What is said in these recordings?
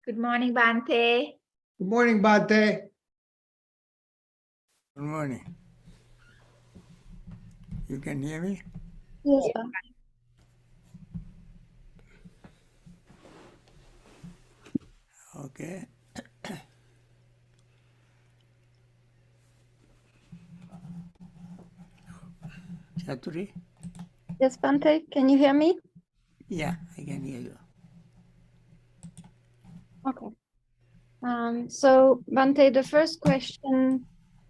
Good morning, Bhante. Good morning, Bhante. Good morning. You can hear me? Yes, Bhante. Okay. Chaturi? Yes, Bhante, can you hear me? Yeah, I can hear you. Okay. So Bhante, the first question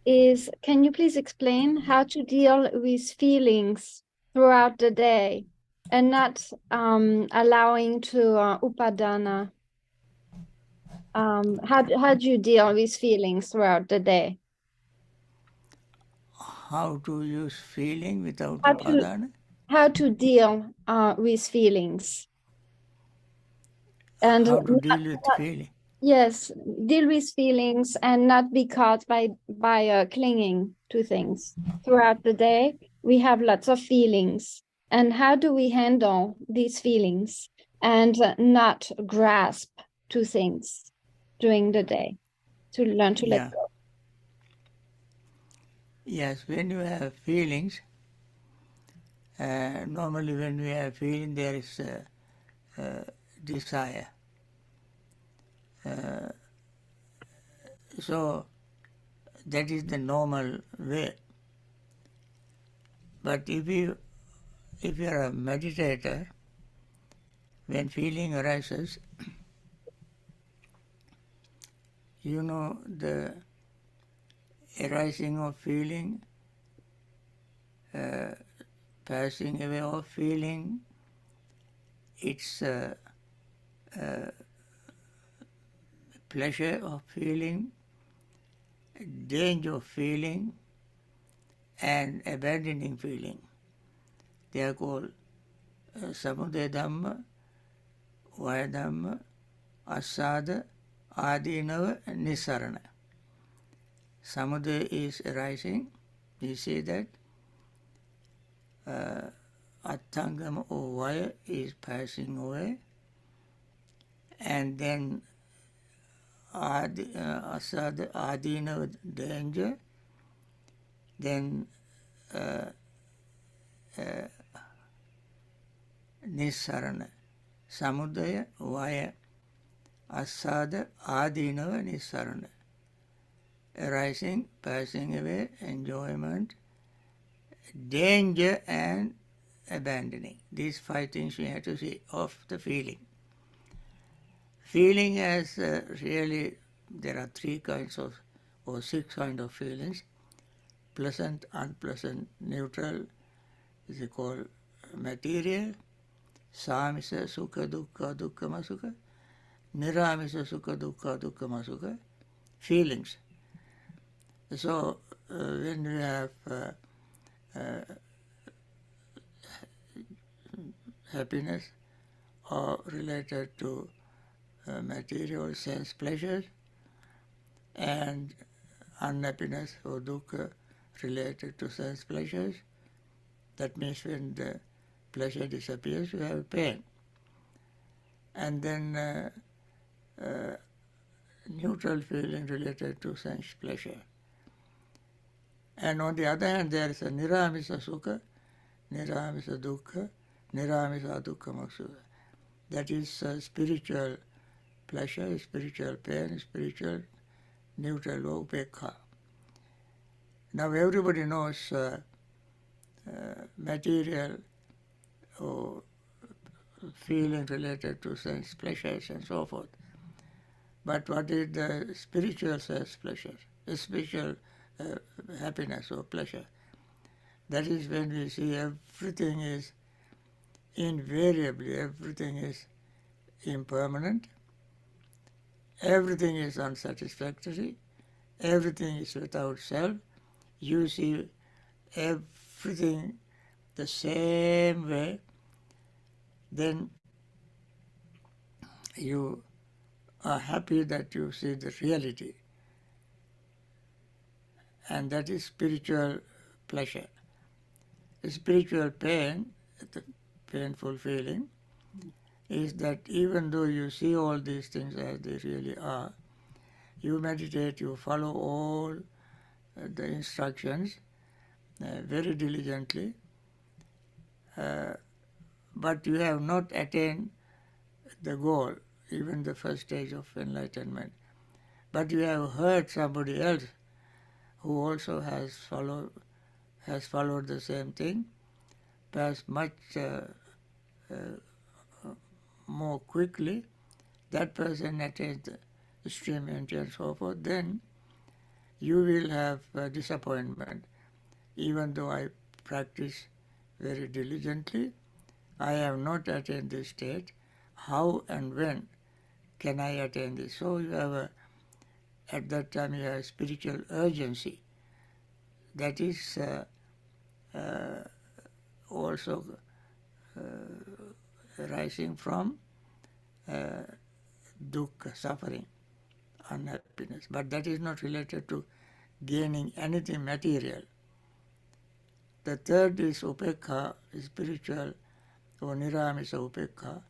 is, can you please explain how to deal with feelings throughout the day and not allowing to upadana? How do you deal with feelings throughout the day? How to use feeling without How to upadana? how to deal with feelings and How to not, deal with feeling? yes, deal with feelings and not be caught by clinging to things. Throughout the day, we have lots of feelings. And how do we handle these feelings and not grasp to things during the day to learn to let Yeah. go? Yes, when you have feelings, normally when we have feeling, there is desire. So that is the normal way. But if you are a meditator, when feeling arises, you know the arising of feeling, passing away of feeling, its pleasure of feeling, danger of feeling, and abandoning feeling. They are called samudaya dhamma, vaya dhamma, asada, adinava, and nisarana. Samudaya is arising. We say that attangama or vaya is passing away, and then asada, adinava, danger, then nisarana. Samudaya, vaya, asada, adinava, nisarana. Arising, passing away, enjoyment, danger, and abandoning. These 5 things we have to see of the feeling. Feeling has really, there are 3 kinds of, or 6 kinds of feelings. Pleasant, unpleasant, neutral, is called material. Samisa, sukha, dukkha, dukkhama, sukha. Niramisa, sukha, dukkha, dukkhama, sukha. Feelings. So when we have happiness or related to material sense pleasures, and unhappiness or dukkha related to sense pleasures, that means when the pleasure disappears, you have pain. And then neutral feeling related to sense pleasure. And on the other hand, there is a niramisa sukha, niramisa dukkha, niramisa dukkha sukha. That is spiritual pleasure, spiritual pain, spiritual neutral upekha. Now everybody knows material or feeling related to sense pleasures and so forth. But what is the spiritual sense pleasure, spiritual happiness or pleasure? That is when we see everything is invariably, everything is impermanent, everything is unsatisfactory, everything is without self. You see everything the same way, then you are happy that you see the reality. And that is spiritual pleasure. Spiritual pain, the painful feeling, is that even though you see all these things as they really are, you meditate, you follow all the instructions very diligently, but you have not attained the goal, even the first stage of enlightenment. But you have heard somebody else who also has followed the same thing, perhaps much more quickly. That person attains the extremity and so forth. Then you will have disappointment. Even though I practice very diligently, I have not attained this state. How and when can I attain this? So you have at that time you have spiritual urgency. That is also arising from dukkha, suffering, unhappiness. But that is not related to gaining anything material. The third is upekha, spiritual or niramisa upekha.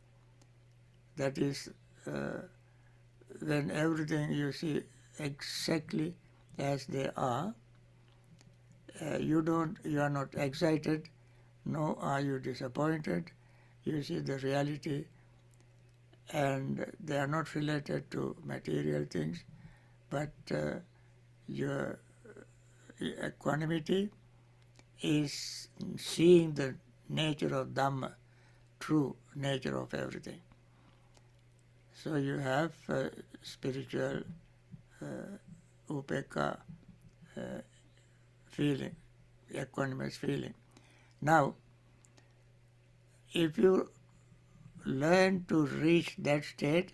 That is when everything you see exactly as they are. You are not excited, nor are you disappointed. You see the reality, and they are not related to material things, but your equanimity is seeing the nature of Dhamma, true nature of everything. So you have spiritual upekha feeling, equanimous feeling. Now, if you learn to reach that state,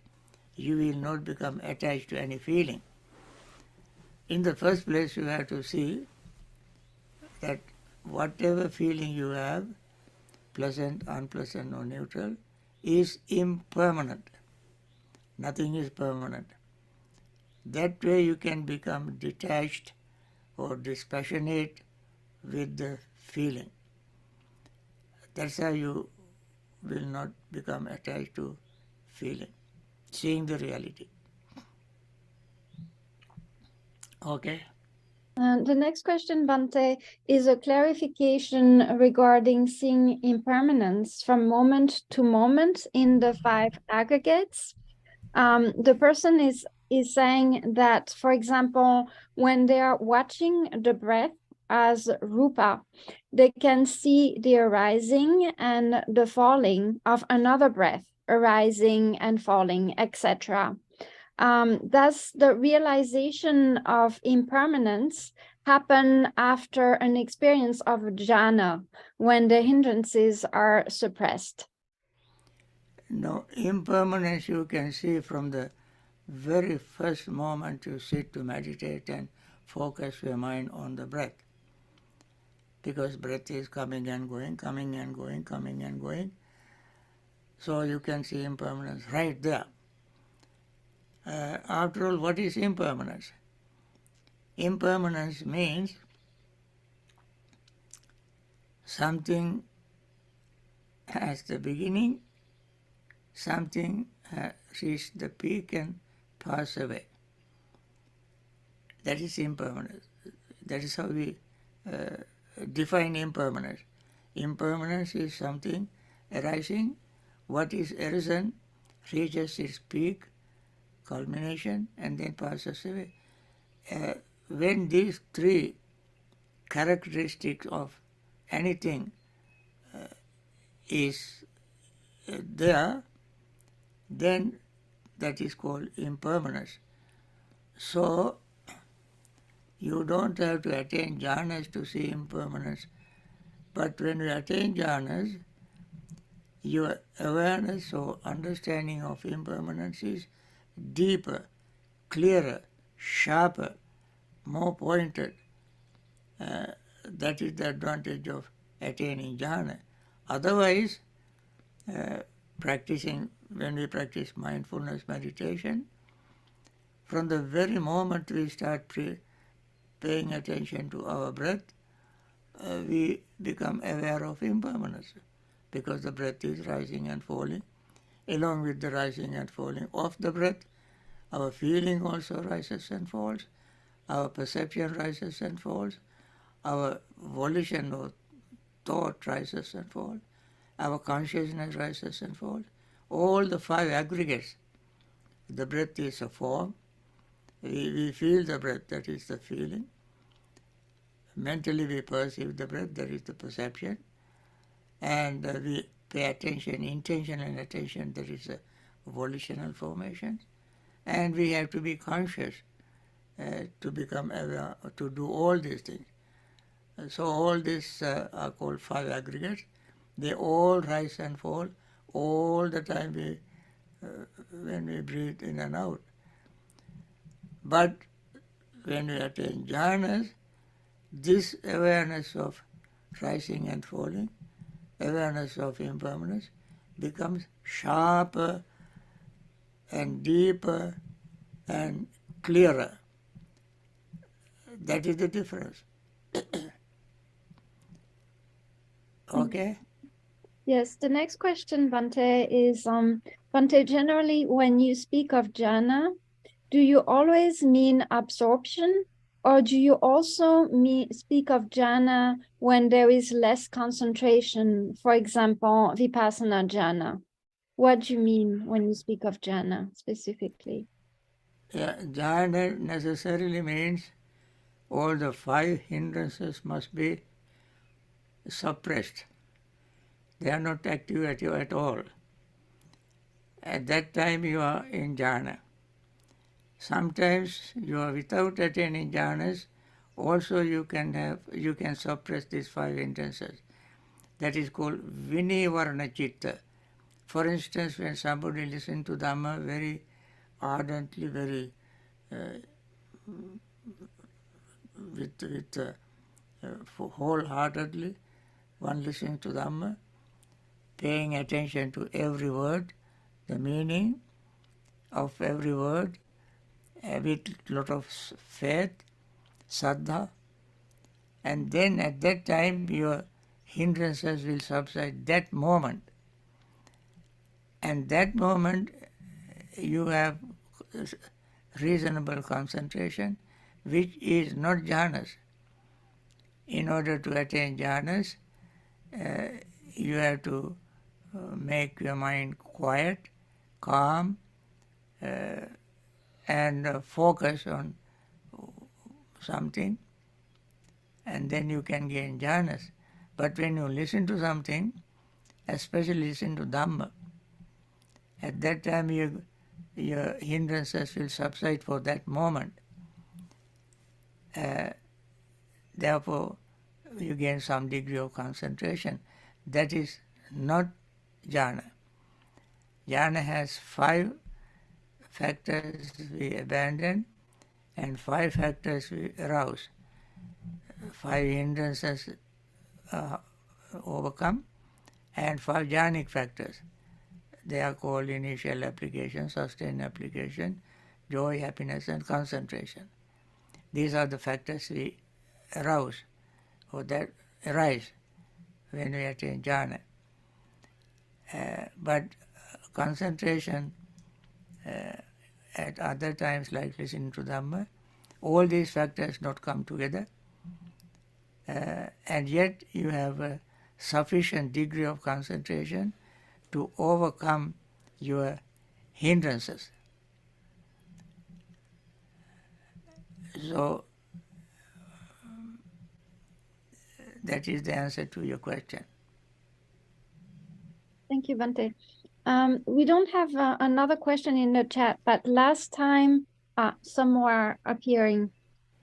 you will not become attached to any feeling. In the first place, you have to see that whatever feeling you have, pleasant, unpleasant, or neutral, is impermanent. Nothing is permanent. That way you can become detached or dispassionate with the feeling. That's how you will not become attached to feeling, seeing the reality. Okay. And the next question, Bhante, is a clarification regarding seeing impermanence from moment to moment in the five aggregates. The person is saying that, for example, when they are watching the breath as rupa, they can see the arising and the falling of another breath, arising and falling, etc. Does the realization of impermanence happen after an experience of jhana, when the hindrances are suppressed? No, impermanence you can see from the very first moment you sit to meditate and focus your mind on the breath. Because breath is coming and going, coming and going, coming and going. So you can see impermanence right there. After all, what is impermanence? Impermanence means something has the beginning, something reaches the peak and pass away. That is impermanence. That is how we define impermanence. Impermanence is something arising. What is arisen reaches its peak, culmination, and then passes away. When these three characteristics of anything is there, then that is called impermanence. So you don't have to attain jhanas to see impermanence, but when you attain jhanas, your awareness or understanding of impermanence is deeper, clearer, sharper, more pointed. That is the advantage of attaining jhana. Otherwise, when we practice mindfulness meditation, from the very moment we start paying attention to our breath, we become aware of impermanence because the breath is rising and falling along with the rising and falling of the breath, our feeling also rises and falls, our perception rises and falls, our volition or thought rises and falls, our consciousness rises and falls. All the five aggregates. The breath is a form. We feel the breath, that is the feeling. Mentally we perceive the breath, that is the perception. And we pay attention, intention and attention, that is the volitional formation. And we have to be conscious to become aware, to do all these things. So all these are called five aggregates. They all rise and fall all the time when we breathe in and out. But when we attain jhanas, this awareness of rising and falling, awareness of impermanence, becomes sharper and deeper and clearer. That is the difference. Okay? Yes, the next question, Bhante, is Bhante, generally when you speak of jhana, do you always mean absorption, or do you also speak of jhana when there is less concentration, for example, vipassana jhana? What do you mean when you speak of jhana specifically? Yeah, jhana necessarily means all the five hindrances must be suppressed. They are not active at all. At that time you are in jhana. Sometimes you are without attaining jhanas, also you can suppress these five hindrances. That is called vinivarna chitta. For instance, when somebody listens to Dhamma very ardently, very wholeheartedly, one listening to Dhamma, paying attention to every word, the meaning of every word, with a lot of faith, saddha, and then at that time your hindrances will subside that moment. And that moment you have reasonable concentration, which is not jhanas. In order to attain jhanas, you have to make your mind quiet, calm, and focus on something, and then you can gain jhanas. But when you listen to something, especially listen to Dhamma, at that time your hindrances will subside for that moment. Therefore, you gain some degree of concentration. That is not jhana. Jhana has five factors we abandon and five factors we arouse. Five hindrances overcome and five jhanic factors. They are called initial application, sustained application, joy, happiness and concentration. These are the factors we arouse or that arise when we attain jhana. But concentration at other times, like listening to Dhamma, all these factors not come together, and yet you have a sufficient degree of concentration to overcome your hindrances. So that is the answer to your question. Thank you, Bhante. We don't have another question in the chat, but last time, some more appearing.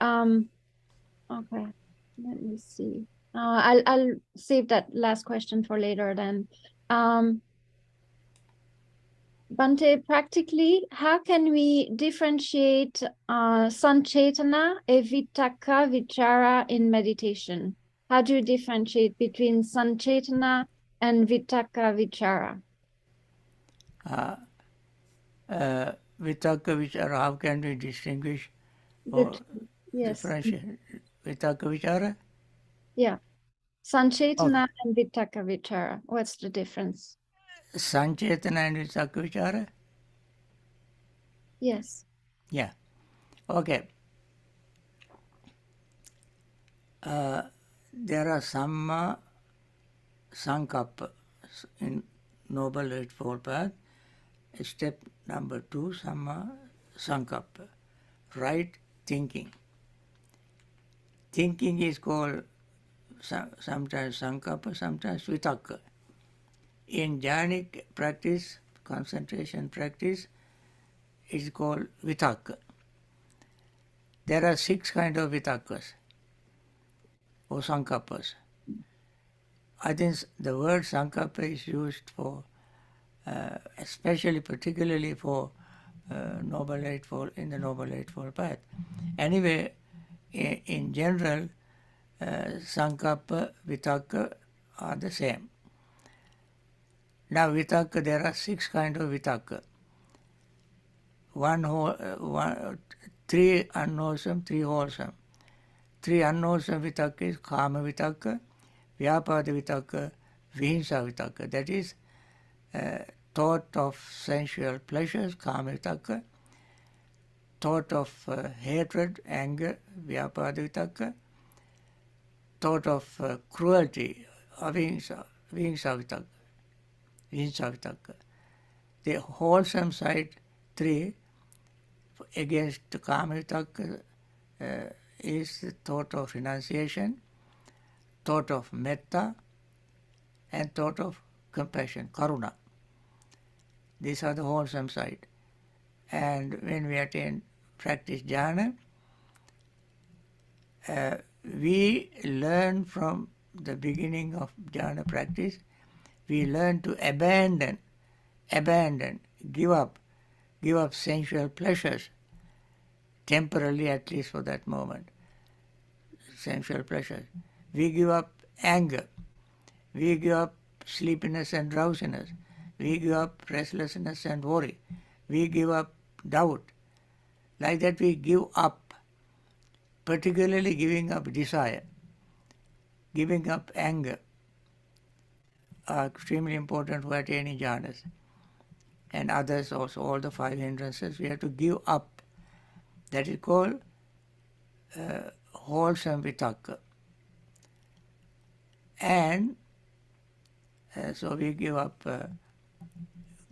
Okay, let me see. I'll save that last question for later then. Bhante, practically, how can we differentiate sanchetana and vitakka vichara in meditation? How do you differentiate between sanchetana and vitakka vichara? Vitakka vichara, how can we distinguish or Yes. differentiate vitakka vichara? Yeah. Sanchetana and vitakka vichara. What's the difference? Sanchetana and Vitakka Vichara? Yes. Yeah. Okay. There are Samma Sankappa in Noble Eightfold Path. Step number 2, Samma Sankappa, right thinking. Thinking is called sometimes Sankappa, sometimes Vitakka. In jhanic practice, concentration practice, it's called Vitakka. There are 6 kinds of Vitakkas or Sankappas. I think the word Sankappa is used for, especially particularly for Noble Eightfold, in the Noble Eightfold Path. Anyway, in general, Sankappa, Vitakka are the same. Now, Vitakka, there are 6 kinds of Vitakka. 3 unwholesome, 3 wholesome. 3 unwholesome Vitakka is Kama Vitakka, Vyapada Vitakka, Vihimsa Vitakka. That is thought of sensual pleasures, Kama Vitakka. Thought of hatred, anger, Vyapada Vitakka. Thought of cruelty, Avihimsa Vitakka. Vihimsa Vitakka. The wholesome side, 3, against the Kama Vitakka is the thought of renunciation, thought of metta, and thought of compassion, karuna. These are the wholesome side. And when we practice jhana, we learn from the beginning of jhana practice, we learn to abandon, give up sensual pleasures, temporarily at least for that moment, sensual pleasures. We give up anger, we give up sleepiness and drowsiness, we give up restlessness and worry, we give up doubt. Like that we give up, particularly giving up desire, giving up anger are extremely important for attaining jhanas. And others also, all the 5 hindrances, we have to give up. That is called wholesome vitakka. And so we give up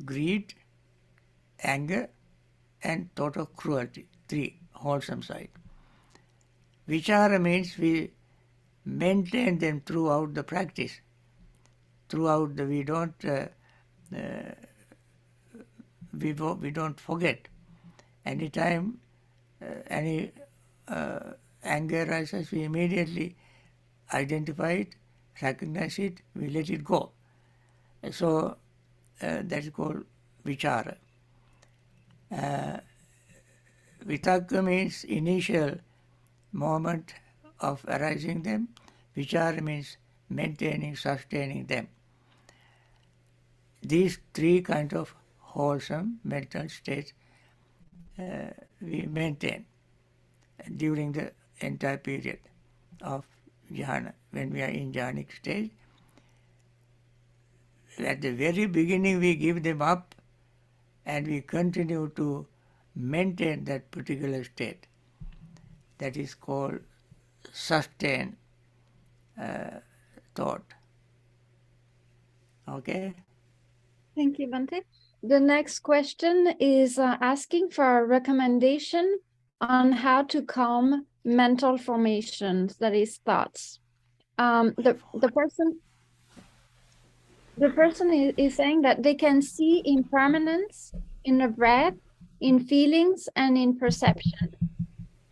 greed, anger, and thought of cruelty, 3, wholesome side. Vichara means we maintain them throughout the practice. We don't forget. Anytime any anger arises, we immediately identify it, recognize it, we let it go. So that is called vichara. Vitakka means initial moment of arising them. Vichara means maintaining, sustaining them. These 3 kinds of wholesome mental states we maintain during the entire period of jhana. When we are in jhanic stage, at the very beginning we give them up and we continue to maintain that particular state. That is called sustained thought. Okay? Thank you, Bhante. The next question is asking for a recommendation on how to calm mental formations, that is thoughts. The person is saying that they can see impermanence in the breath, in feelings, and in perception.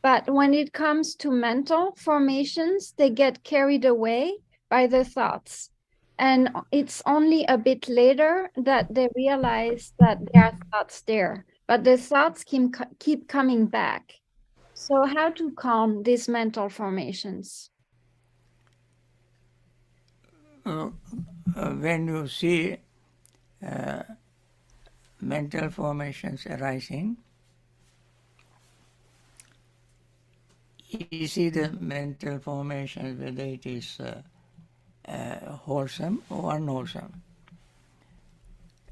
But when it comes to mental formations, they get carried away by the thoughts. And it's only a bit later that they realize that there are thoughts there, but the thoughts keep coming back. So how to calm these mental formations? When you see mental formations arising, you see the mental formations, whether it is wholesome or unwholesome.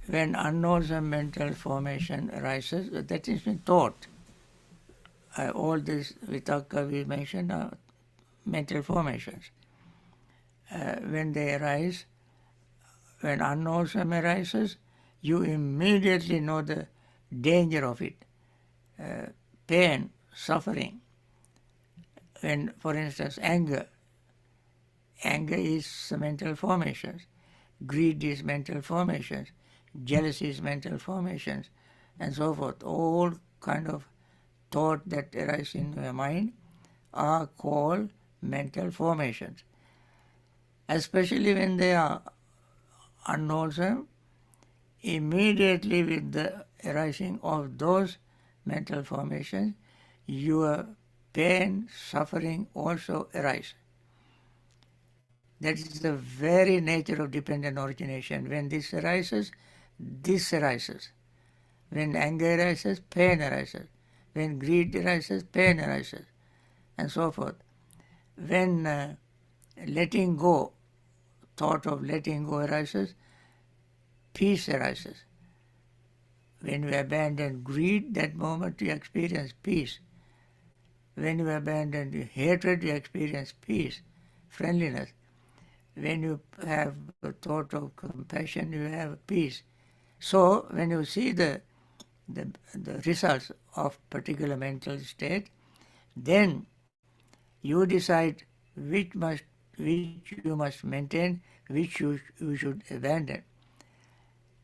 when unwholesome mental formation arises, that is in thought. All this vitaka we mentioned are mental formations. When they arise, when unwholesome arises, you immediately know the danger of it. Pain, suffering. When, for instance, anger is mental formations, greed is mental formations, jealousy is mental formations, and so forth. All kind of thought that arise in your mind are called mental formations. Especially when they are unwholesome, immediately with the arising of those mental formations, your pain, suffering also arise. That is the very nature of dependent origination. When this arises, this arises. When anger arises, pain arises. When greed arises, pain arises, and so forth. When letting go, thought of letting go arises, peace arises. When you abandon greed, that moment you experience peace. When you abandon hatred, you experience peace, friendliness. When you have a thought of compassion, you have peace. So when you see the results of particular mental state, then you decide which you must maintain, which you should abandon.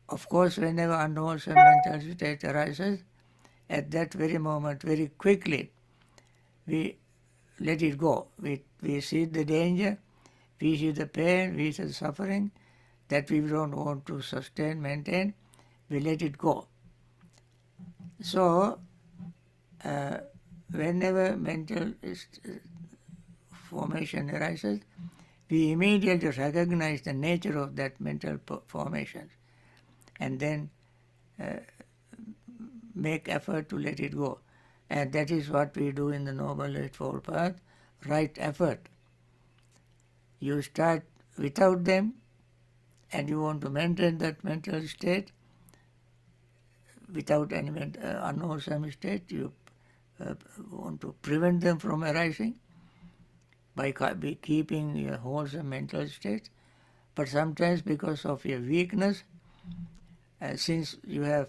Of course, whenever unwholesome mental state arises, at that very moment, very quickly, we let it go. We see the danger, we see the pain, we see the suffering that we don't want to sustain, maintain, we let it go. So, whenever mental formation arises, we immediately recognize the nature of that mental formation and then make effort to let it go. And that is what we do in the Noble Eightfold Path, right effort. You start without them and you want to maintain that mental state without any unwholesome state. You want to prevent them from arising by keeping your wholesome mental state. But sometimes because of your weakness, since you have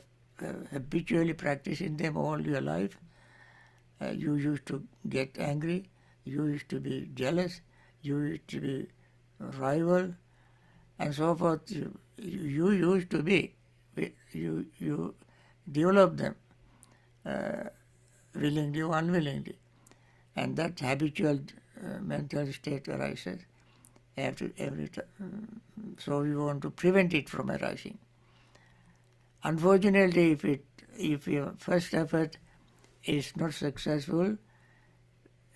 habitually practicing them all your life, you used to get angry, you used to be jealous, you used to be rival, and so forth. You used to be, you develop them willingly or unwillingly, and that habitual mental state arises every time. So you want to prevent it from arising. Unfortunately, if your first effort is not successful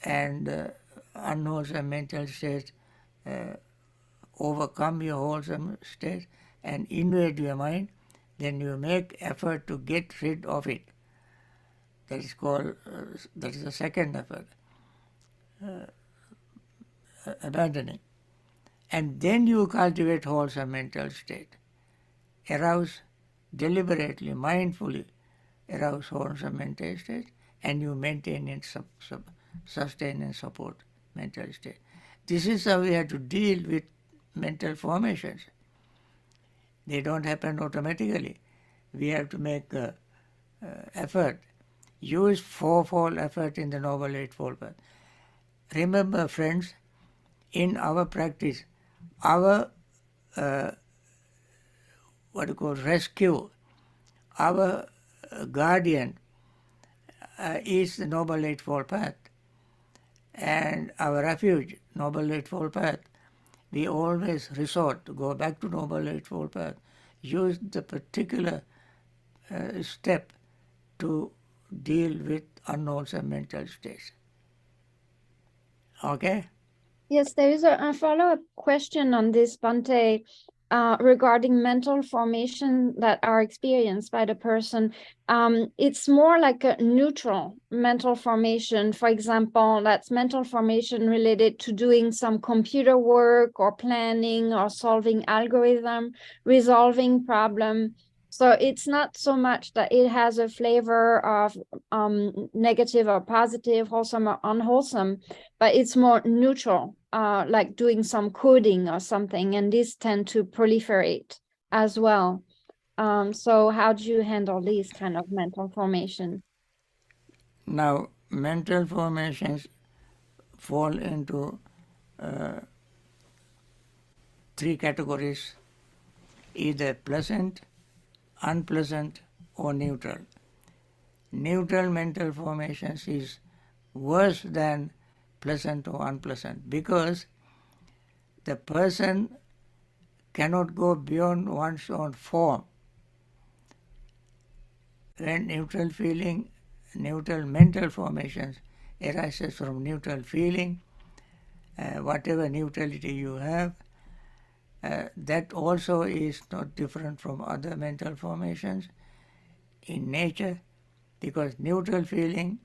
and unwholesome mental state overcome your wholesome state and invade your mind, then you make effort to get rid of it. That is called, that is the second effort, abandoning. And then you cultivate wholesome mental state. Arouse deliberately, mindfully, arouse wholesome mental state, and you maintain and sustain and support mental state. This is how we have to deal with mental formations. They don't happen automatically. We have to make effort. Use fourfold effort in the Noble Eightfold Path. Remember, friends, in our practice, our what you call rescue, our guardian is the Noble Eightfold Path, and our refuge, Noble Eightfold Path. We always resort to go back to Noble Eightfold Path. Use the particular step to deal with unwholesome mental states. Okay? Yes, there is a follow-up question on this, Bhante, regarding mental formation that are experienced by the person. It's more like a neutral mental formation. For example, that's mental formation related to doing some computer work or planning or solving algorithm, resolving problem. So it's not so much that it has a flavor of negative or positive, wholesome or unwholesome, but it's more neutral, like doing some coding or something, and these tend to proliferate as well. So how do you handle these kind of mental formation? Now, mental formations fall into three categories: either pleasant, unpleasant, or neutral. Neutral mental formations is worse than pleasant or unpleasant because the person cannot go beyond one's own form. When neutral mental formations arises from neutral feeling, whatever neutrality you have, that also is not different from other mental formations in nature, because neutral feeling,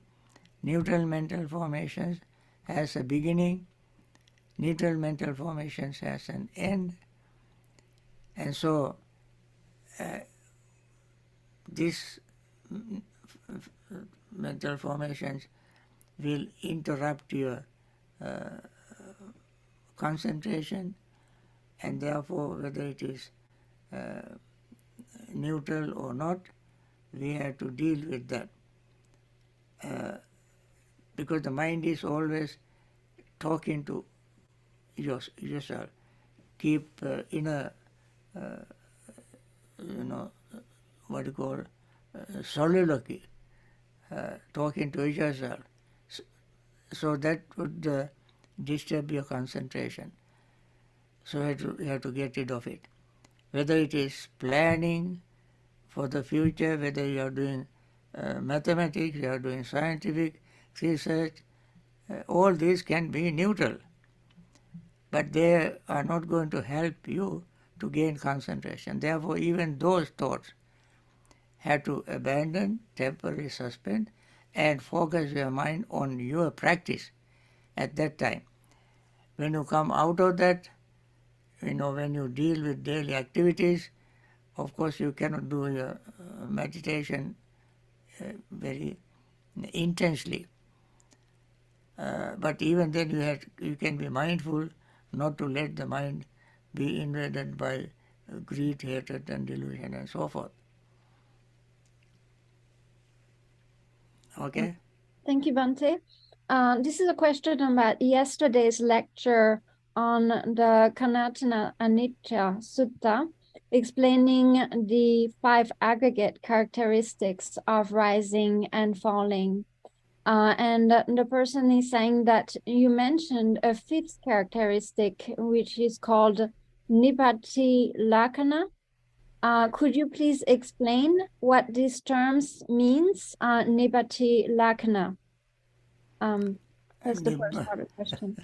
neutral mental formations has a beginning, neutral mental formations has an end, and so these mental formations will interrupt your concentration, and therefore whether it is neutral or not, we have to deal with that. Because the mind is always talking to yourself. Keep inner, what you call soliloquy, talking to yourself. So that would disturb your concentration. So you have to get rid of it. Whether it is planning for the future, whether you are doing mathematics, you are doing scientific research, all these can be neutral. But they are not going to help you to gain concentration. Therefore, even those thoughts have to abandon, temporarily suspend, and focus your mind on your practice at that time. When you come out of that, when you deal with daily activities, of course you cannot do your meditation very intensely. But even then you can be mindful not to let the mind be invaded by greed, hatred and delusion and so forth. Okay? Thank you, Bhante. This is a question about yesterday's lecture on the Kanatana Anicca Sutta, explaining the 5 aggregate characteristics of rising and falling. And the person is saying that you mentioned a 5th characteristic, which is called Nipati Lakana. Could you please explain what these terms means? Nipati Lakana. That's the first part of the question.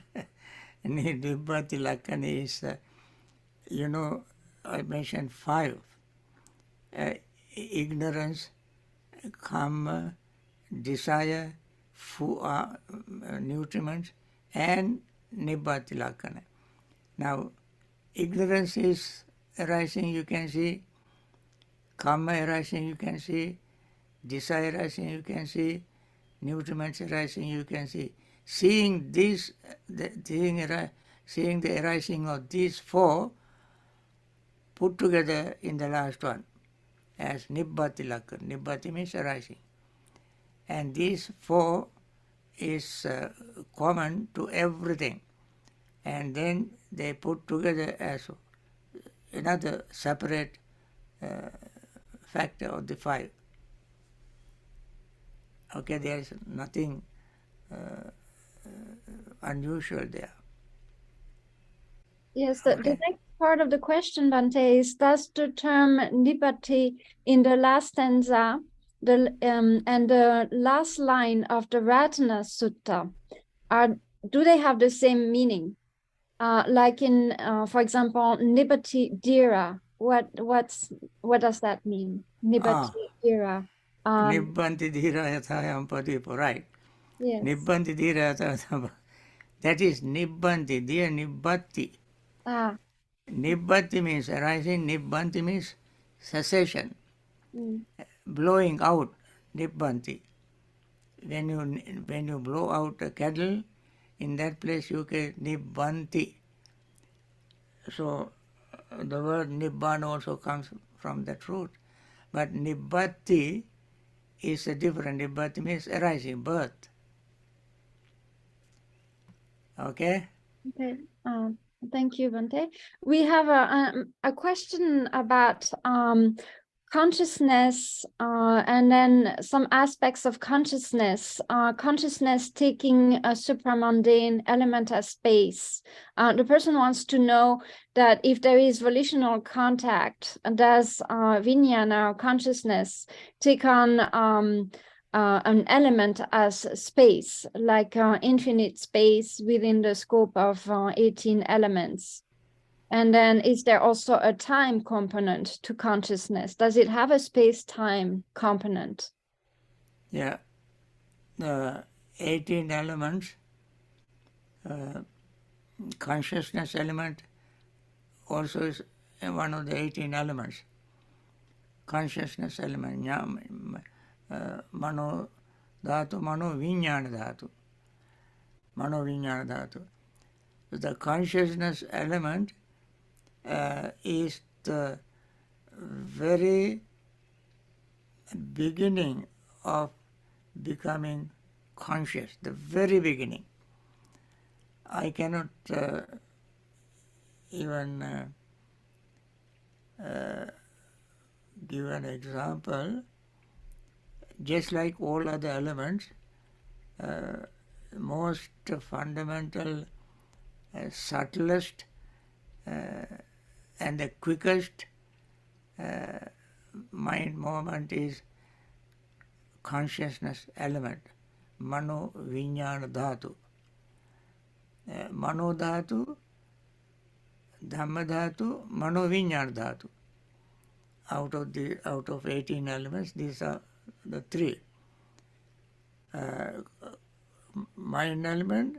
Nibbati Lakkhana is, I mentioned 5. Ignorance, karma, desire, nutriments, and Nibbati Lakkhana. Now, ignorance is arising, you can see. Karma arising, you can see. Desire arising, you can see. Nutriments arising, you can see. Seeing this, seeing the arising of these 4 put together in the last one as Nibbati Lakkhana. Nibbati means arising. And these 4 is common to everything. And then they put together as another separate factor of the 5. Okay, there is nothing unusual there. Yes, the next part of the question, Bhante, is does the term Nipati in the last stanza and the last line of the Ratana Sutta, do they have the same meaning? Like in, for example, Nipati Dira, what does that mean? Nipati Dira. Nibbanti dhira yathayam padipo, right. Yes. Nibbanti dhira yathayam. That is Nibbanti, dear Nibbati. Nibbati means arising, Nibbanti means cessation. blowing out, nibbanti. When you blow out a candle, in that place you get nibbanti. So the word nibban also comes from that root. But nibbati is a different. Nibbati means arising, birth. Okay? Okay. Thank you, Bhante. We have a question about consciousness and then some aspects of consciousness. Consciousness taking a supramundane element as space. The person wants to know that if there is volitional contact, does vijnana or consciousness take on an element as space, like infinite space within the scope of 18 elements? And then is there also a time component to consciousness? Does it have a space-time component? Yeah. The 18 elements, consciousness element also is one of the 18 elements. Consciousness element, mano dhatu, mano vijnana dhatu. Mano vijnana dhatu. The consciousness element is the very beginning of becoming conscious, the very beginning. I cannot even give an example. Just like all other elements, most fundamental, subtlest, and the quickest mind movement is consciousness element, mano vijnana dhatu. Mano dhatu, dhamma dhatu, mano vijnana dhatu. Out of 18 elements, these are the three. Mind element,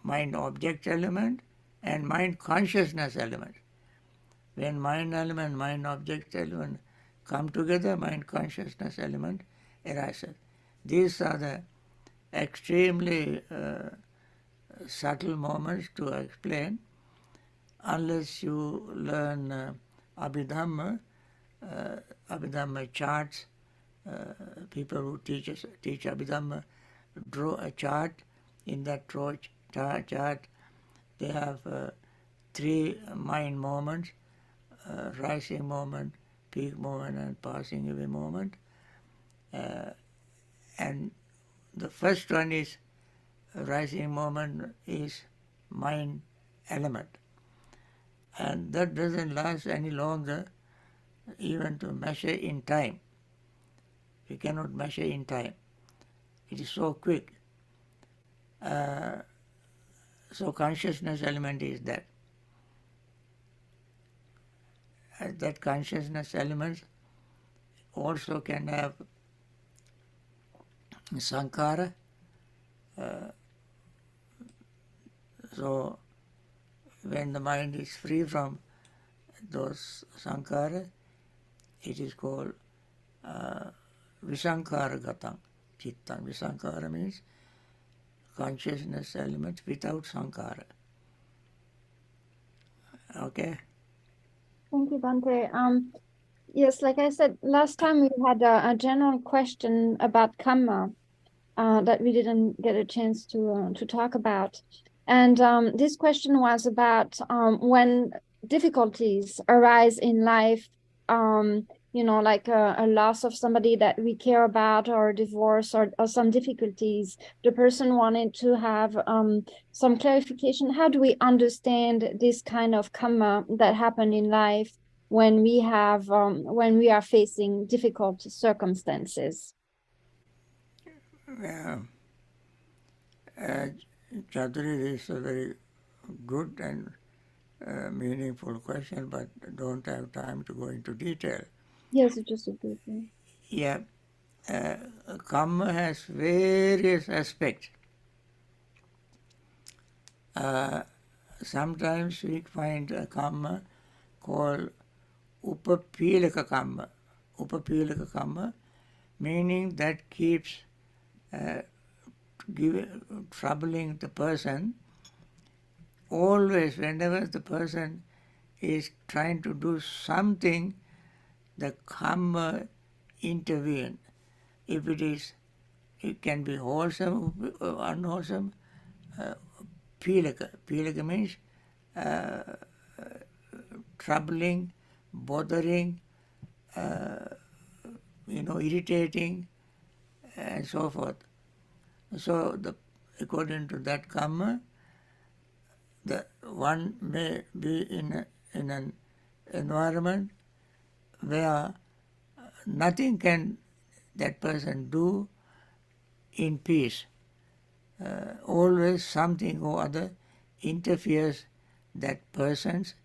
mind object element, and mind consciousness element. When mind element, mind object element come together, mind consciousness element arises. These are the extremely subtle moments to explain. Unless you learn Abhidhamma, Abhidhamma charts, people who teach Abhidhamma draw a chart. In that chart, they have 3 mind moments, rising moment, peak moment, and passing away moment. And the first one is rising moment is mind element. And that doesn't last any longer even to measure in time. We cannot measure in time. It is so quick. So consciousness element is that. That consciousness element also can have sankhara. So when the mind is free from those sankhara, it is called visankhara gatam chittam. Visankhara means consciousness element without sankhara. Okay? Thank you, Bhante. Yes, like I said, last time we had a general question about karma that we didn't get a chance to talk about. And this question was about when difficulties arise in life, like a loss of somebody that we care about, or a divorce, or some difficulties. The person wanted to have some clarification. How do we understand this kind of karma that happened in life when we are facing difficult circumstances? Yeah. Chaudhary, this is a very good and meaningful question, but don't have time to go into detail. Yes, it's just a good thing. Yeah. Karma has various aspects. Sometimes we find a karma called upapilaka karma. upapilaka karma, meaning that keeps troubling the person. Always, whenever the person is trying to do something, the karma intervene. If it can be wholesome or unwholesome. Pilaka. Pilaka means troubling, bothering, irritating, and so forth. So, according to that karma, the one may be in an environment where nothing can that person do in peace. Always something or other interferes that person's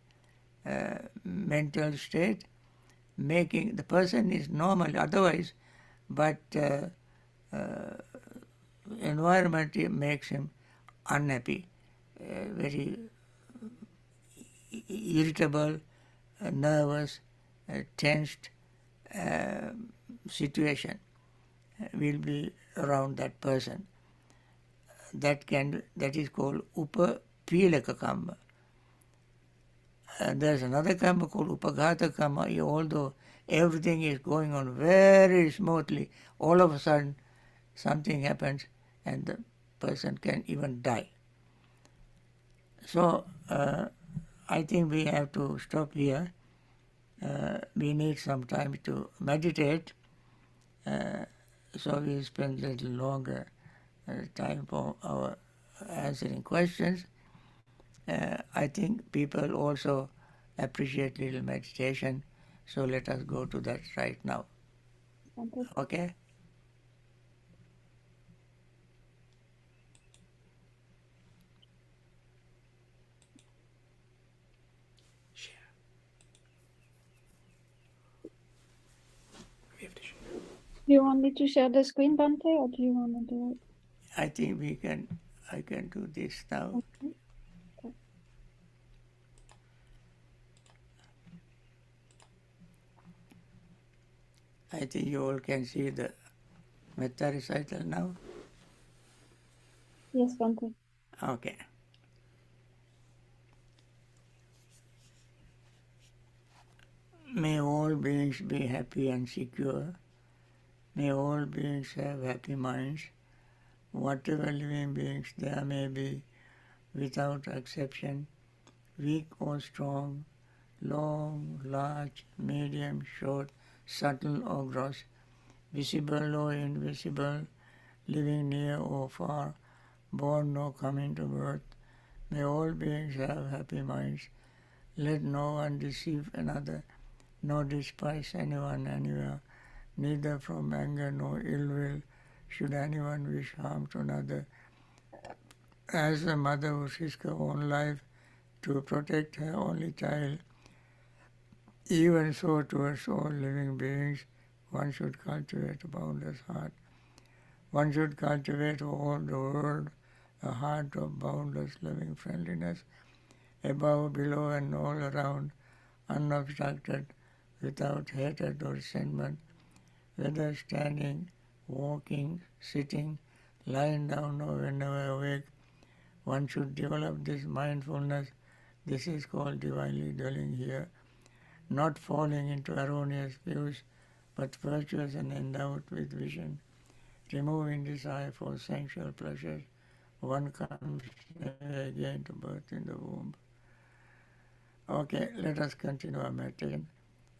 mental state, making the person is normal otherwise, but environment makes him unhappy, very irritable, nervous, tensed situation will be around that person. That is called upapilaka karma. And there's another karma called upaghata karma. Although everything is going on very smoothly, all of a sudden something happens and the person can even die. So I think we have to stop here. We need some time to meditate. So we spend a little longer time for our answering questions. I think people also appreciate little meditation, so let us go to that right now. Okay? Share. We have to share. Do you want me to share the screen, Bhante, or do you want to do it? I think I can do this now. Okay. I think you all can see the metta recital now. Yes, Bhante. Okay. May all beings be happy and secure. May all beings have happy minds. Whatever living beings there may be, without exception, weak or strong, long, large, medium, short, subtle or gross, visible or invisible, living near or far, born or coming to birth, may all beings have happy minds. Let no one deceive another, nor despise anyone anywhere, neither from anger nor ill will should anyone wish harm to another. As a mother who risks her own life to protect her only child, even so towards all living beings, one should cultivate a boundless heart. One should cultivate all the world a heart of boundless loving friendliness, above, below, and all around, unobstructed, without hatred or resentment, whether standing, walking, sitting, lying down, or whenever awake. One should develop this mindfulness. This is called divinely dwelling here, not falling into erroneous views, but virtuous and endowed with vision, removing desire for sensual pleasures. One comes again to birth in the womb. Okay, let us continue our meditation.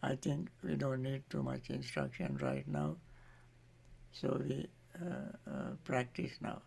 I think we don't need too much instruction right now, so we practice now.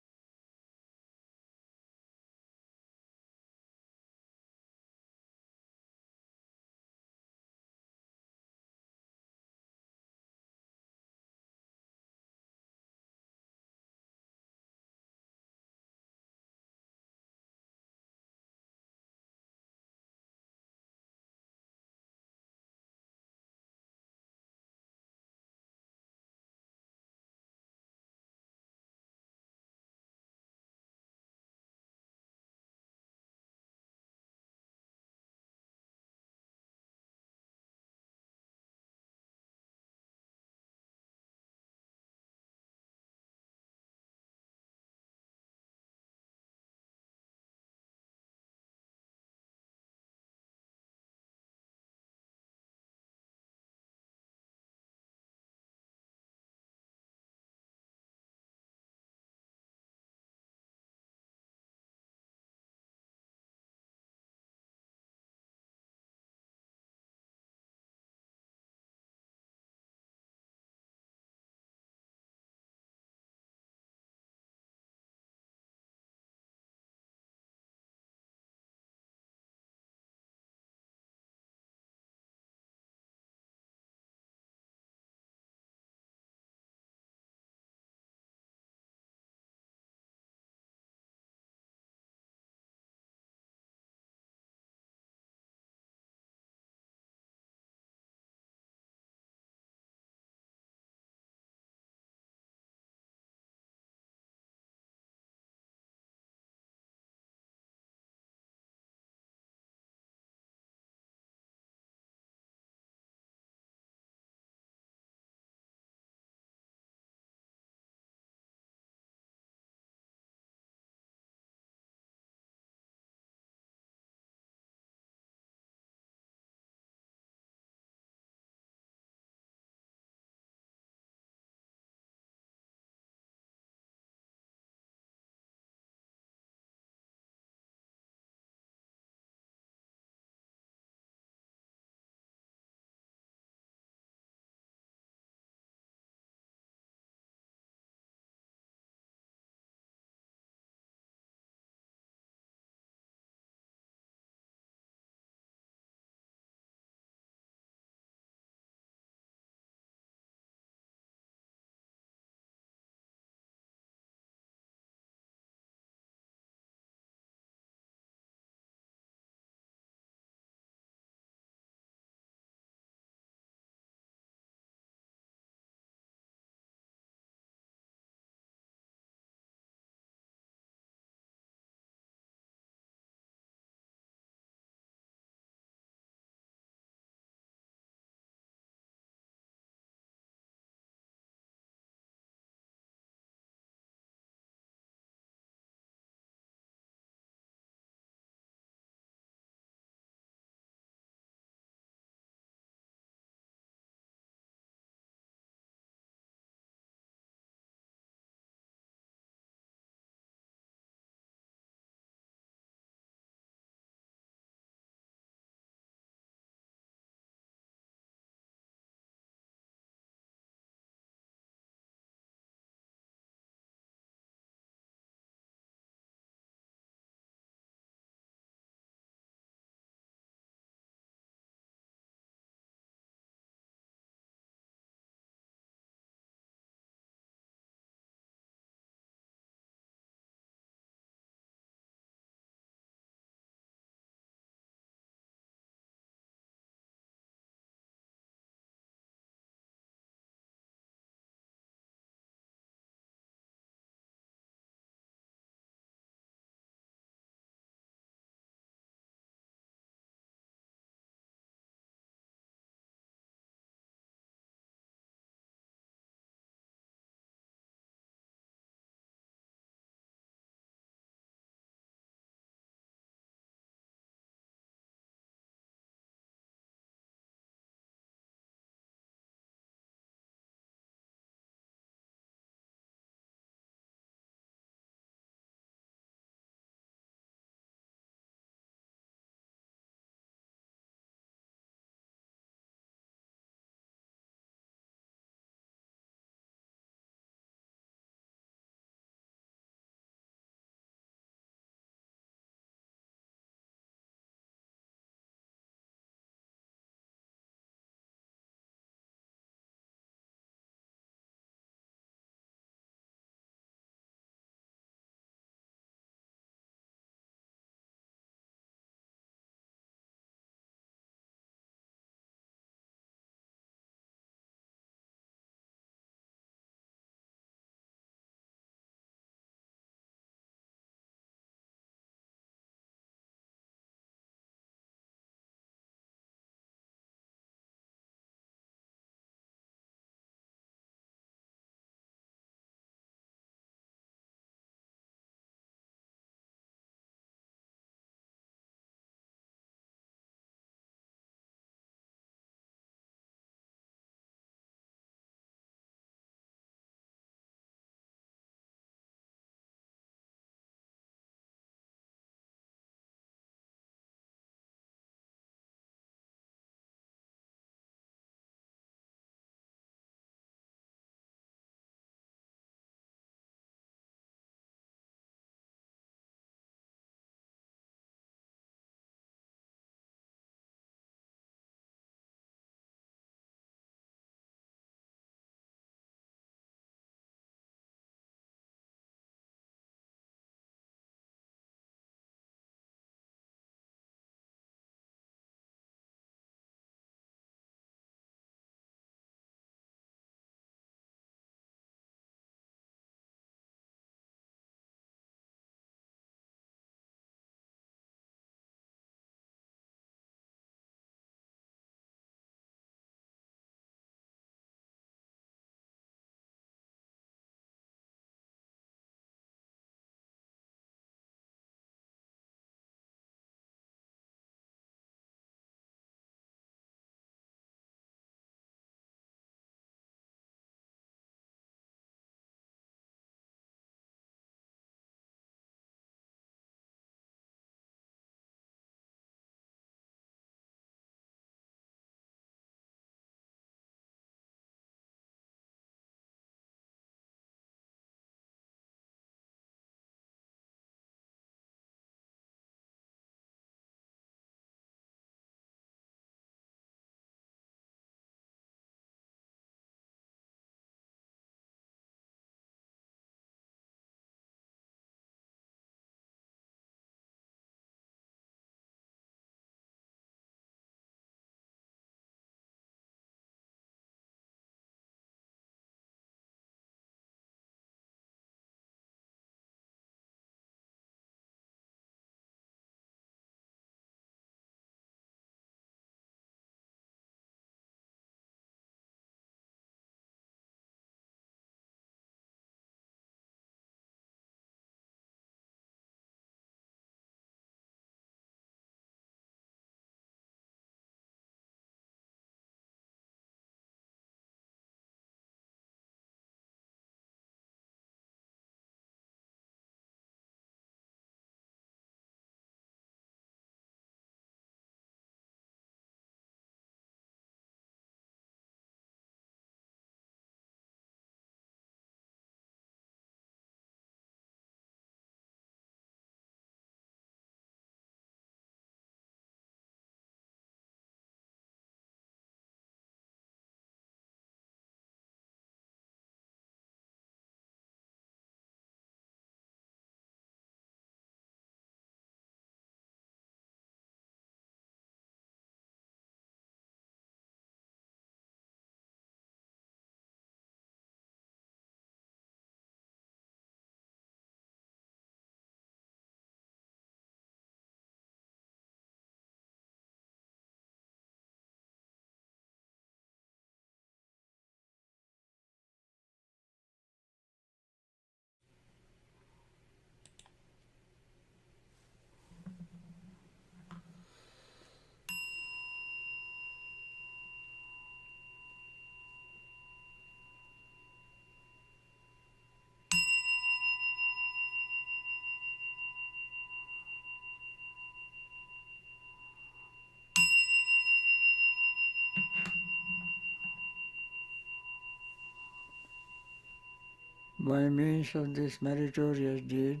By means of this meritorious deed,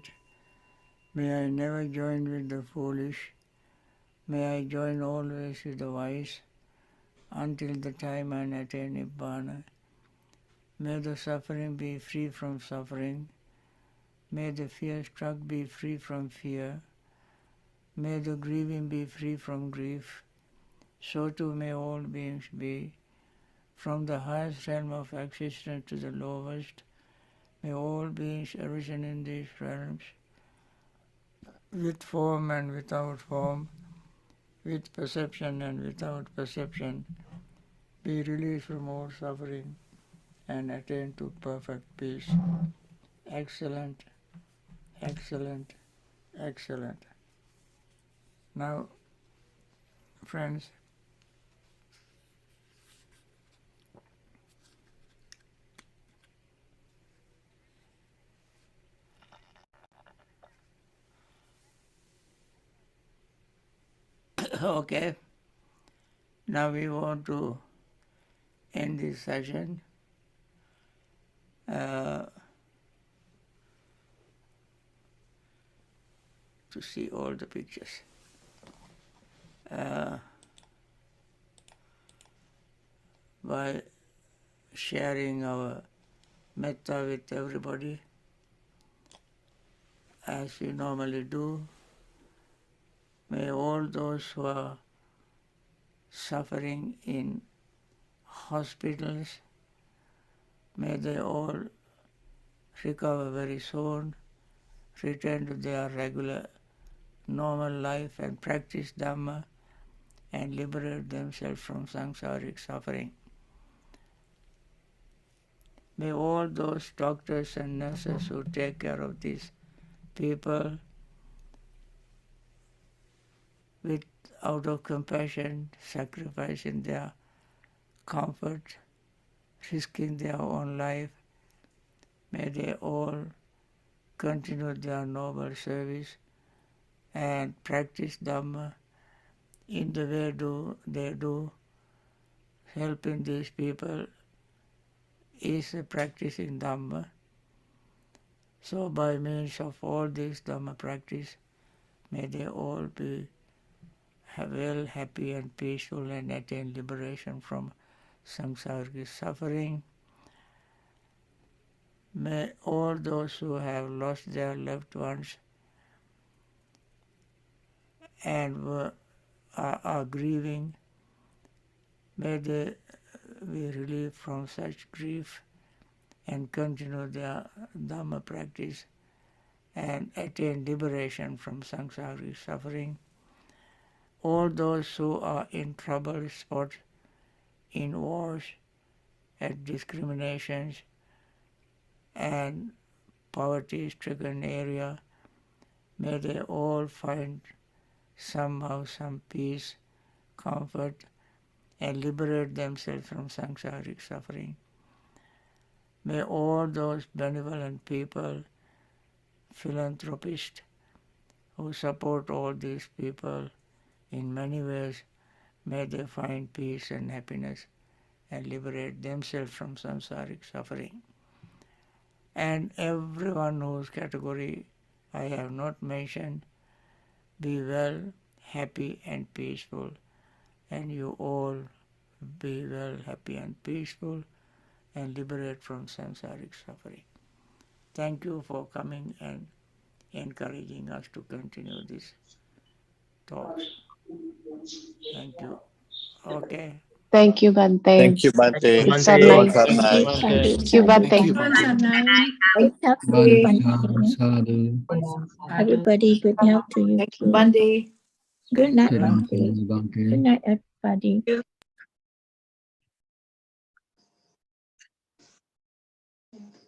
may I never join with the foolish, may I join always with the wise, until the time I attain Bhavana. May the suffering be free from suffering, may the fear-struck be free from fear, may the grieving be free from grief, so too may all beings be. From the highest realm of existence to the lowest, may all beings arisen in these realms, with form and without form, with perception and without perception, be released from all suffering and attain to perfect peace. Excellent, excellent, excellent. Now, friends, okay, now we want to end this session. To see all the pictures. By sharing our metta with everybody, as we normally do, may all those who are suffering in hospitals, may they all recover very soon, return to their regular normal life and practice Dhamma and liberate themselves from samsaric suffering. May all those doctors and nurses who take care of these people out of compassion, sacrificing their comfort, risking their own life, may they all continue their noble service and practice Dhamma in the way they do. Helping these people is practicing Dhamma. So by means of all this Dhamma practice, may they all be well, happy and peaceful and attain liberation from samsaric suffering. May all those who have lost their loved ones and are grieving, may they be relieved from such grief and continue their Dhamma practice and attain liberation from samsaric suffering. All those who are in trouble spots, in wars, at discriminations, and poverty-stricken area, may they all find somehow some peace, comfort, and liberate themselves from samsaric suffering. May all those benevolent people, philanthropists, who support all these people in many ways, may they find peace and happiness and liberate themselves from samsaric suffering. And everyone whose category I have not mentioned, be well, happy and peaceful, and you all be well, happy and peaceful and liberate from samsaric suffering. Thank you for coming and encouraging us to continue this talks. Thank you. Okay. Thank you, Bhante. Thank you, Bhante. It's so nice. Thank you, Bhante. Thank you, Bhante. Everybody, good health to you. Thank you, Bhante. Good night, Thank you. Bhante. Good night, everybody.